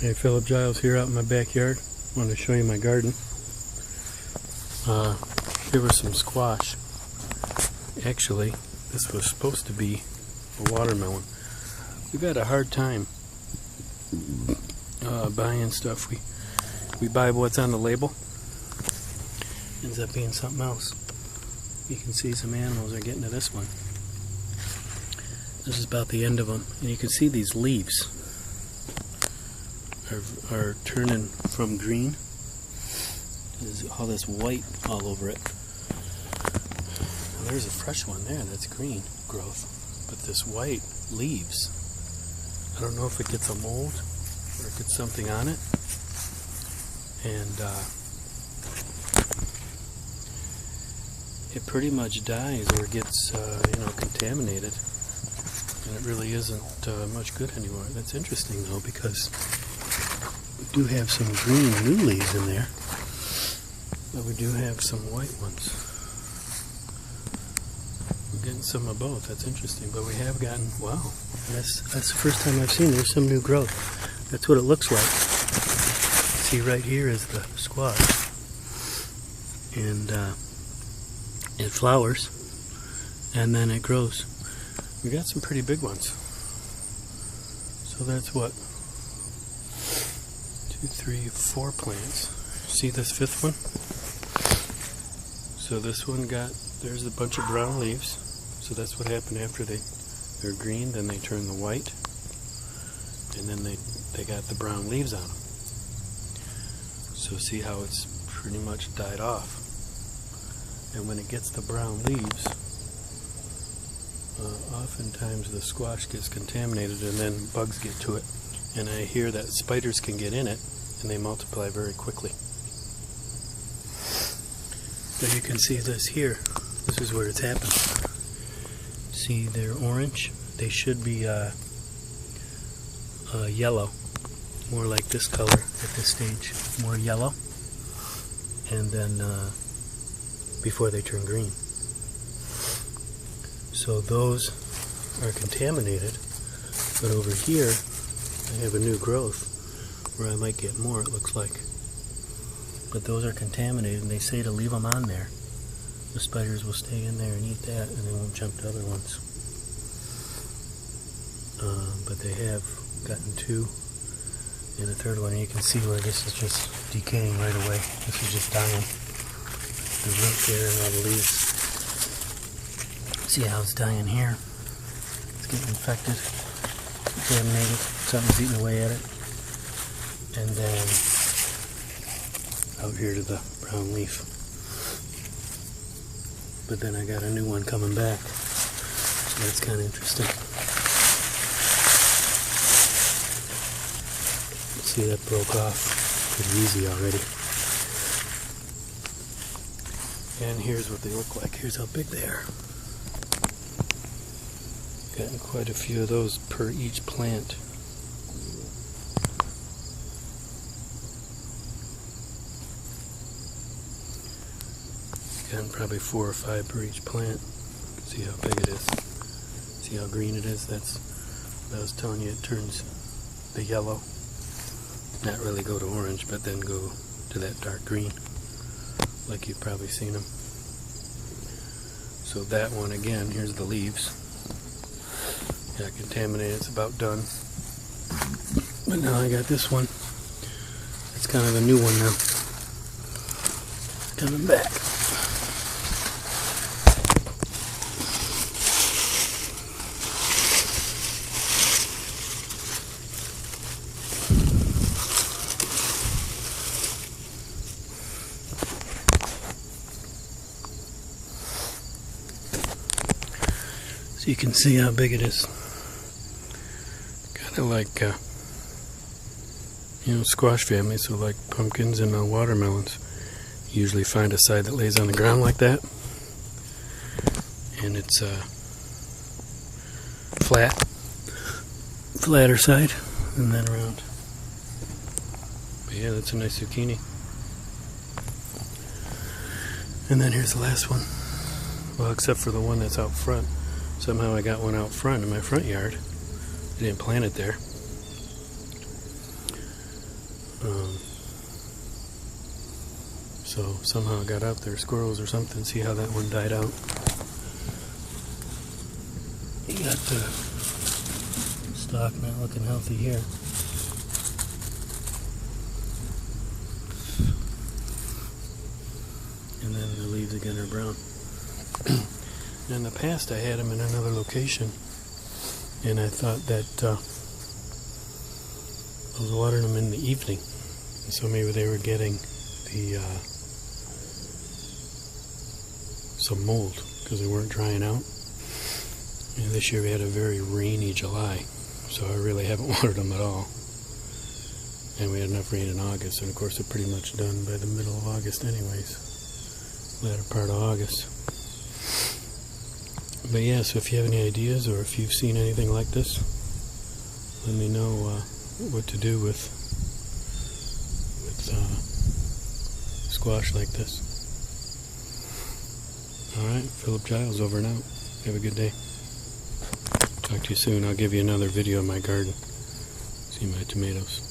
Hey, Philip Giles here out in my backyard. Wanted to show you my garden. Here was some squash. Actually, this was supposed to be a watermelon. We've had a hard time buying stuff. We buy what's on the label. Ends up being something else. You can see some animals are getting to this one. This is about the end of them, and you can see these leaves are turning from green. There's all this white all over it. Now there's a fresh one there that's green growth, but this white leaves, I don't know if it gets a mold or it gets something on it, and it pretty much dies or gets contaminated, and it really isn't much good anymore. That's interesting though, because we do have some green new leaves in there, but we do have some white ones. We're getting some of both. That's interesting. But we have gotten, wow, that's the first time I've seen there's some new growth. That's what it looks like. See, right here is the squash, and it flowers, and then it grows. We got some pretty big ones. So that's what, 2, 3, 4 plants. See this fifth one? So this one there's a bunch of brown leaves. So that's what happened after they're green, then they turn the white, and then they got the brown leaves on them. So see how it's pretty much died off. And when it gets the brown leaves, oftentimes the squash gets contaminated and then bugs get to it. And I hear that spiders can get in it and they multiply very quickly. So you can see this here. This is where it's happened. See, they're orange. They should be yellow. More like this color at this stage. More yellow. And then before they turn green. So those are contaminated. But over here, I have a new growth where I might get more, it looks like. But those are contaminated, and they say to leave them on there. The spiders will stay in there and eat that, and they won't jump to other ones. But they have gotten 2 and a third one, and you can see where this is just decaying right away. This is just dying. The root there and all the leaves. See how it's dying here? It's getting infected, contaminated. Something's eating away at it. And then out here to the brown leaf. But then I got a new one coming back. So that's kind of interesting. See, that broke off pretty easy already. And here's what they look like. Here's how big they are. Gotten quite a few of those per each plant. Gotten probably 4 or 5 per each plant. See how big it is. See how green it is? That's what I was telling you. It turns the yellow. Not really go to orange, but then go to that dark green, like you've probably seen them. So that one again, here's the leaves. Got contaminated, it's about done. But now I got this one. It's kind of a new one now. Coming back. So you can see how big it is. Kind of like, squash family, so like pumpkins and watermelons. You usually find a side that lays on the ground like that. And it's flatter side, and then around. But yeah, that's a nice zucchini. And then here's the last one. Well, except for the one that's out front. Somehow I got one out front in my front yard. I didn't plant it there. So somehow it got out there, squirrels or something. See how that one died out. You got the stalk not looking healthy here. And then the leaves again are brown. In the past I had them in another location, and I thought that I was watering them in the evening, and so maybe they were getting the some mold because they weren't drying out. And this year we had a very rainy July, so I really haven't watered them at all. And we had enough rain in August, and of course they're pretty much done by the middle of August anyways, latter part of August. But yeah, so if you have any ideas or if you've seen anything like this, let me know what to do with squash like this. Alright, Philip Giles over and out. Have a good day. Talk to you soon. I'll give you another video of my garden. See my tomatoes.